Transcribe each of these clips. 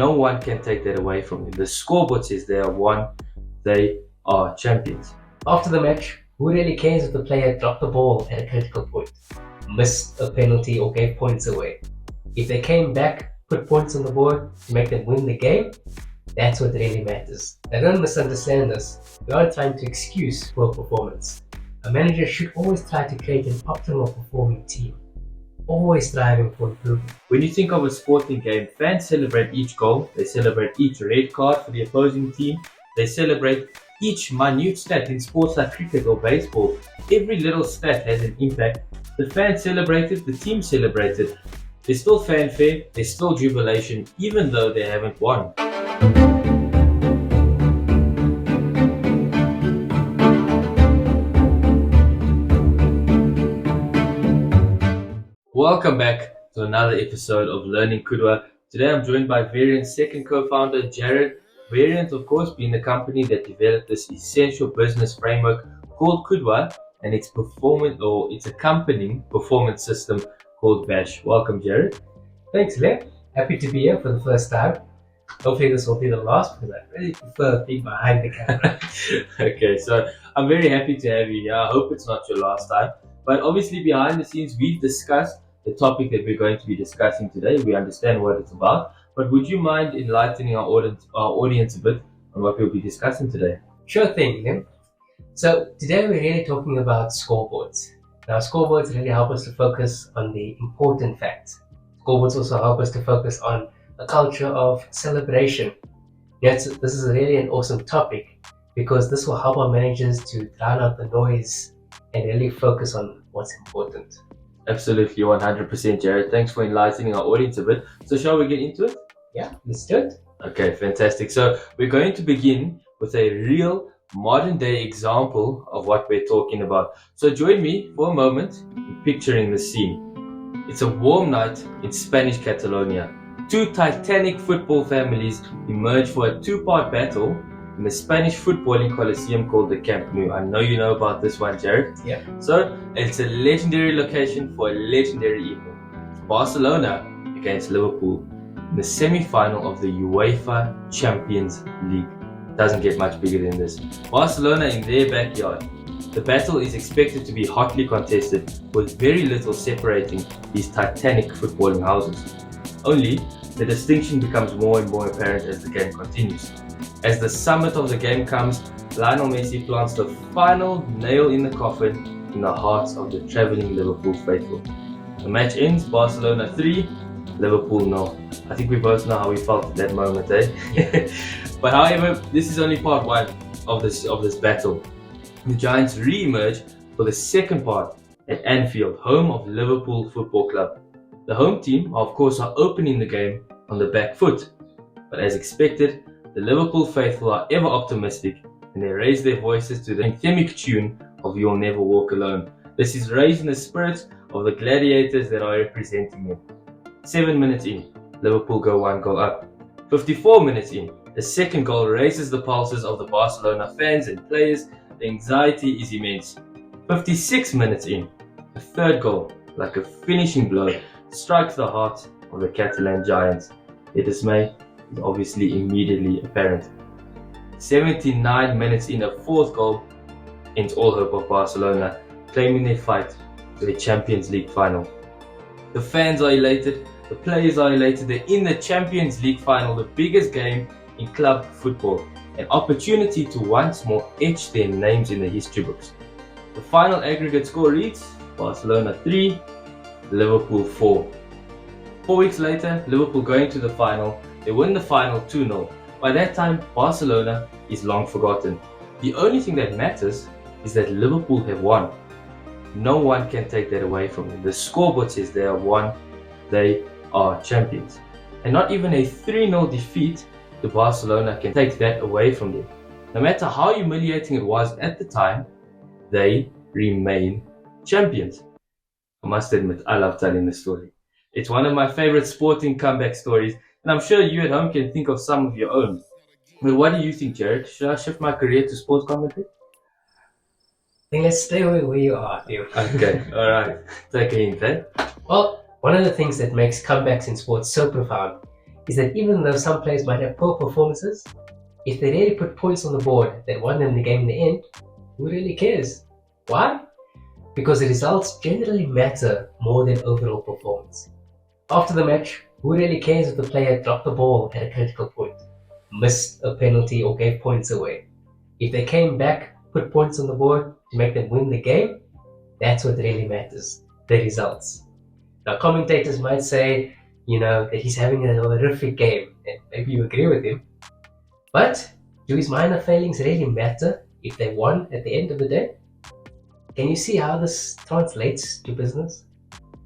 No one can take that away from them. The scoreboard says they are won, they are champions. After the match, who really cares if the player dropped the ball at a critical point, missed a penalty or gave points away? If they came back, put points on the board to make them win the game, that's what really matters. Now don't misunderstand this. We aren't trying to excuse poor performance. A manager should always try to create an optimal performing team, always striving for improvement. When you think of a sporting game, fans celebrate each goal, they celebrate each red card for the opposing team, they celebrate each minute stat in sports like cricket or baseball. Every little stat has an impact. The fans celebrate it, the team celebrates it. There's still fanfare, there's still jubilation, even though they haven't won. Welcome back to another episode of Learning Kudwa. Today I'm joined by Variant's second co-founder, Jared. Variant, of course, being the company that developed this essential business framework called Kudwa, and its accompanying performance system called Bash. Welcome, Jared. Thanks, Len. Happy to be here for the first time. Hopefully this will be the last, because I really prefer being behind the camera. Okay, so I'm very happy to have you here. I hope it's not your last time. But obviously behind the scenes, we've discussed the topic that we're going to be discussing today. We understand what it's about. But would you mind enlightening our audience a bit on what we'll be discussing today? Sure thing, Len. So today we're really talking about scoreboards. Now scoreboards really help us to focus on the important facts. Scoreboards also help us to focus on a culture of celebration. Yes, this is really an awesome topic because this will help our managers to drown out the noise and really focus on what's important. Absolutely, 100%, Jared. Thanks for enlightening our audience a bit. So shall we get into it? Yeah, let's do it. Okay, fantastic. So we're going to begin with a real modern day example of what we're talking about. So join me for a moment in picturing the scene. It's a warm night in Spanish Catalonia. Two titanic football families emerge for a two-part battle in the Spanish footballing coliseum called the Camp Nou. I know you know about this one, Jared. Yeah. So it's a legendary location for a legendary evening. It's Barcelona against Liverpool in the semi-final of the UEFA Champions League. Doesn't get much bigger than this. Barcelona in their backyard. The battle is expected to be hotly contested, with very little separating these titanic footballing houses. Only, the distinction becomes more and more apparent as the game continues. As the summit of the game comes, Lionel Messi plants the final nail in the coffin in the hearts of the travelling Liverpool faithful. The match ends, Barcelona 3, Liverpool 0. I think we both know how we felt at that moment, eh? But however, this is only part one of this battle. The Giants re-emerge for the second part at Anfield, home of Liverpool Football Club. The home team, of course, are opening the game on the back foot. But as expected, the Liverpool faithful are ever optimistic, and they raise their voices to the anthemic tune of You'll Never Walk Alone. This is raising the spirits of the gladiators that are representing them. 7 minutes in, Liverpool go 1 goal up. 54 minutes in, the second goal raises the pulses of the Barcelona fans and players. The anxiety is immense. 56 minutes in, the third goal, like a finishing blow, strikes the heart of the Catalan Giants. Their dismay is obviously immediately apparent. 79 minutes in, a fourth goal ends all hope of Barcelona, claiming their fight to the Champions League final. The fans are elated, the players are elated, they're in the Champions League final, the biggest game in club football, an opportunity to once more etch their names in the history books. The final aggregate score reads Barcelona 3, Liverpool 4. 4 weeks later, Liverpool going to the final, they win the final 2-0. By that time, Barcelona is long forgotten. The only thing that matters is that Liverpool have won. No one can take that away from them. The scoreboard says they have won, they are champions. And not even a 3-0 defeat to Barcelona can take that away from them. No matter how humiliating it was at the time, they remain champions. I must admit, I love telling this story. It's one of my favorite sporting comeback stories, and I'm sure you at home can think of some of your own. But what do you think, Jared? Should I shift my career to sports commentary? I think let's stay where you are, Theo. Okay, alright. Take a hint, eh? Well, one of the things that makes comebacks in sports so profound is that even though some players might have poor performances, if they really put points on the board that won them the game in the end, who really cares? Why? Because the results generally matter more than overall performance. After the match, who really cares if the player dropped the ball at a critical point, missed a penalty, or gave points away? If they came back, put points on the board to make them win the game, that's what really matters, the results. Now, commentators might say, that he's having a horrific game, and maybe you agree with him. But do his minor failings really matter if they won at the end of the day? Can you see how this translates to business?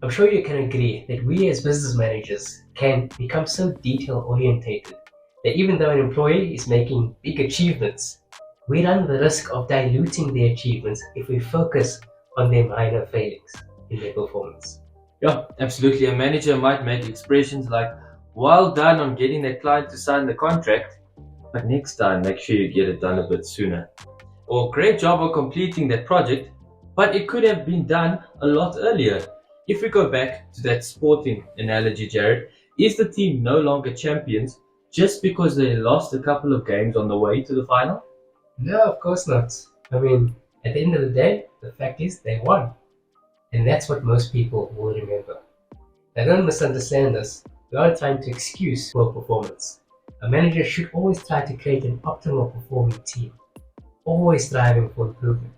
I'm sure you can agree that we as business managers can become so detail orientated that even though an employee is making big achievements, we run the risk of diluting their achievements if we focus on their minor failings in their performance. Yeah, absolutely. A manager might make expressions like, well done on getting that client to sign the contract, but next time make sure you get it done a bit sooner. Or great job on completing that project, but it could have been done a lot earlier. If we go back to that sporting analogy, Jared, is the team no longer champions just because they lost a couple of games on the way to the final? No, of course not. At the end of the day, the fact is they won. And that's what most people will remember. Now, don't misunderstand us. We aren't trying to excuse poor performance. A manager should always try to create an optimal performing team, always striving for improvement.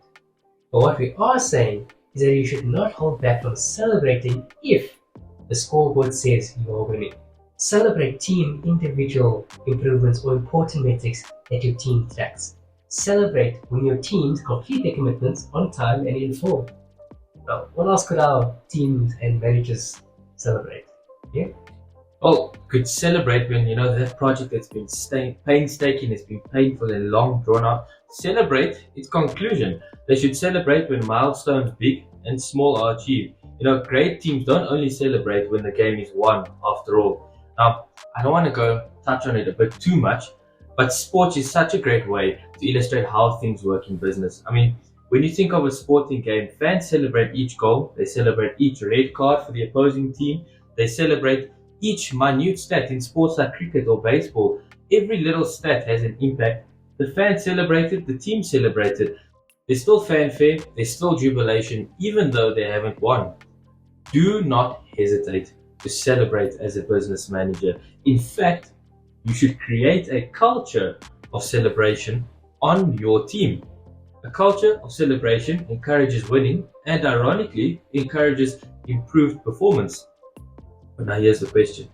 But what we are saying is that you should not hold back on celebrating if the scoreboard says you are winning. Celebrate team individual improvements or important metrics that your team tracks. Celebrate when your teams complete their commitments on time and in full. Now, what else could our teams and managers celebrate? Yeah? Well, could celebrate when that project that's been painstaking, has been painful and long drawn out. Celebrate its conclusion. They should celebrate when milestones big and small are achieved. Great teams don't only celebrate when the game is won, after all. Now, I don't want to go touch on it a bit too much, but sports is such a great way to illustrate how things work in business. When you think of a sporting game, fans celebrate each goal, they celebrate each red card for the opposing team, they celebrate each minute stat in sports like cricket or baseball. Every little stat has an impact. The fans celebrated, the team celebrated. There's still fanfare, there's still jubilation, even though they haven't won. Do not hesitate to celebrate as a business manager. In fact, you should create a culture of celebration on your team. A culture of celebration encourages winning and, ironically, encourages improved performance. But now here's the question.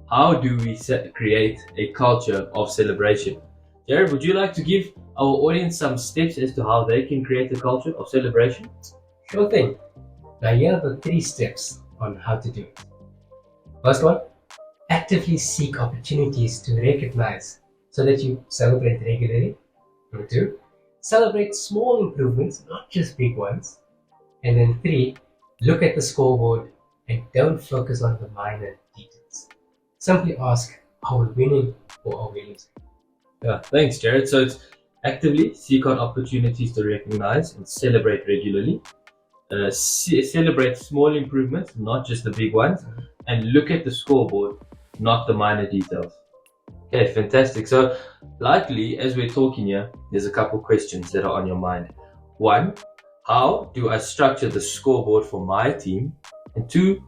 How do we create a culture of celebration? Jared, would you like to give our audience some steps as to how they can create a culture of celebration? Sure thing. Now here are the 3 steps on how to do it. First one, actively seek opportunities to recognize so that you celebrate regularly. Number 2, celebrate small improvements, not just big ones. And then 3, look at the scoreboard and don't focus on the minor details. Simply ask, are we winning or are we losing? Yeah, thanks, Jared. So it's actively seek out opportunities to recognize and celebrate regularly. Celebrate small improvements, not just the big ones. And look at the scoreboard, not the minor details. Okay, fantastic. So likely, as we're talking here, there's a couple questions that are on your mind. 1, how do I structure the scoreboard for my team? And 2,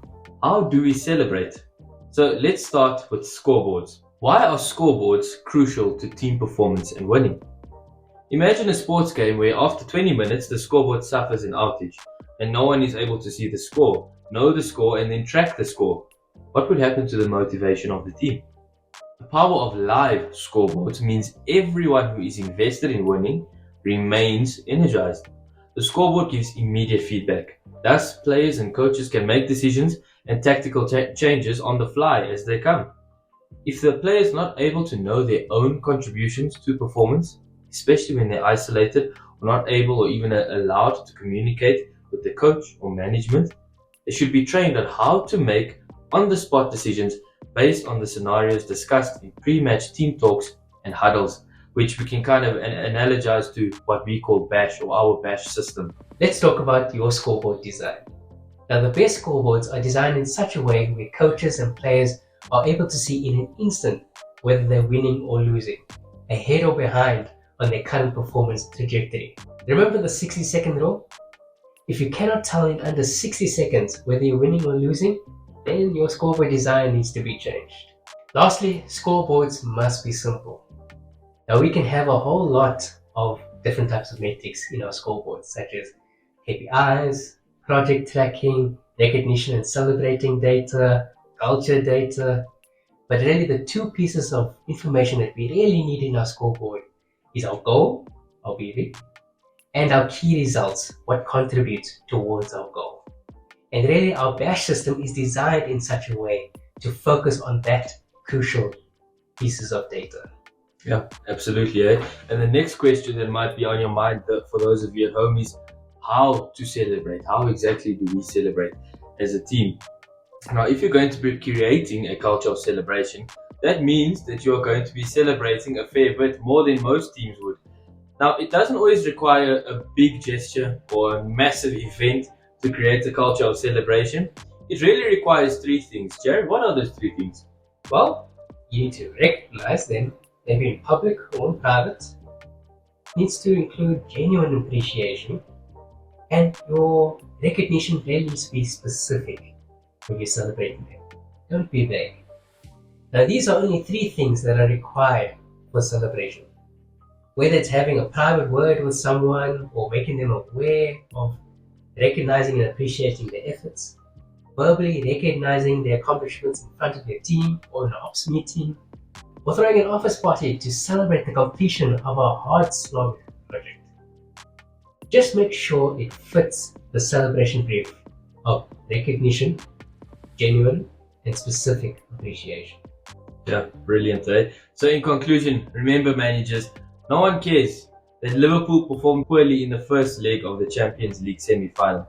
how do we celebrate? So let's start with scoreboards. Why are scoreboards crucial to team performance and winning? Imagine a sports game where after 20 minutes the scoreboard suffers an outage and no one is able to see the score, know the score and then track the score. What would happen to the motivation of the team? The power of live scoreboards means everyone who is invested in winning remains energized. The scoreboard gives immediate feedback. Thus, players and coaches can make decisions and tactical changes on the fly as they come. If the player is not able to know their own contributions to performance, especially when they're isolated or not able or even allowed to communicate with the coach or management, they should be trained on how to make on-the-spot decisions based on the scenarios discussed in pre-match team talks and huddles, which we can kind of analogize to what we call BASH or our BASH system. Let's talk about your scoreboard design. Now, the best scoreboards are designed in such a way where coaches and players are able to see in an instant whether they're winning or losing, ahead or behind on their current performance trajectory. Remember the 60-second rule? If you cannot tell in under 60 seconds whether you're winning or losing, then your scoreboard design needs to be changed. Lastly, scoreboards must be simple. Now we can have a whole lot of different types of metrics in our scoreboards, such as KPIs, project tracking, recognition and celebrating data, culture data. But really the two pieces of information that we really need in our scoreboard is our goal, our BV, and our key results, what contributes towards our goal. And really our bash system is designed in such a way to focus on that crucial pieces of data. Yeah, absolutely. Eh? And the next question that might be on your mind for those of you at home is how to celebrate. How exactly do we celebrate as a team? Now, if you're going to be creating a culture of celebration, that means that you're going to be celebrating a fair bit more than most teams would. Now, it doesn't always require a big gesture or a massive event to create a culture of celebration. It really requires three things. Jared, what are those three things? Well, you need to recognize them, maybe in public or in private. It needs to include genuine appreciation, and your recognition really needs to be specific when you're celebrating them. Don't be vague. Now, these are only three things that are required for celebration. Whether it's having a private word with someone or making them aware of recognizing and appreciating their efforts, verbally recognizing their accomplishments in front of their team or in an ops meeting, or throwing an office party to celebrate the completion of a hard-slog project. Just make sure it fits the celebration brief of recognition, genuine and specific appreciation. Yeah, brilliant, eh? So in conclusion, remember managers, no one cares that Liverpool performed poorly in the first leg of the Champions League semi-final,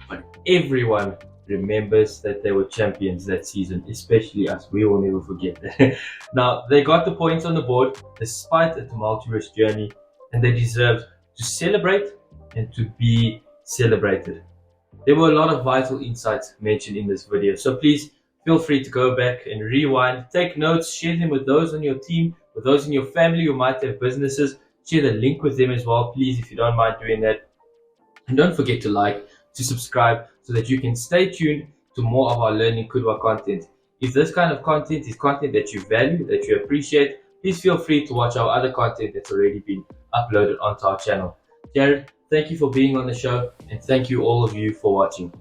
but everyone remembers that they were champions that season, especially us. We will never forget that. Now, they got the points on the board despite a tumultuous journey, and they deserved to celebrate and to be celebrated. There were a lot of vital insights mentioned in this video, so please feel free to go back and rewind, take notes, share them with those on your team, with those in your family who might have businesses. Share the link with them as well, please, if you don't mind doing that. And don't forget to like, to subscribe, so that you can stay tuned to more of our Learning Kudwa content. If this kind of content is content that you value, that you appreciate, please feel free to watch our other content that's already been uploaded onto our channel. Jared, thank you for being on the show, and thank you all of you for watching.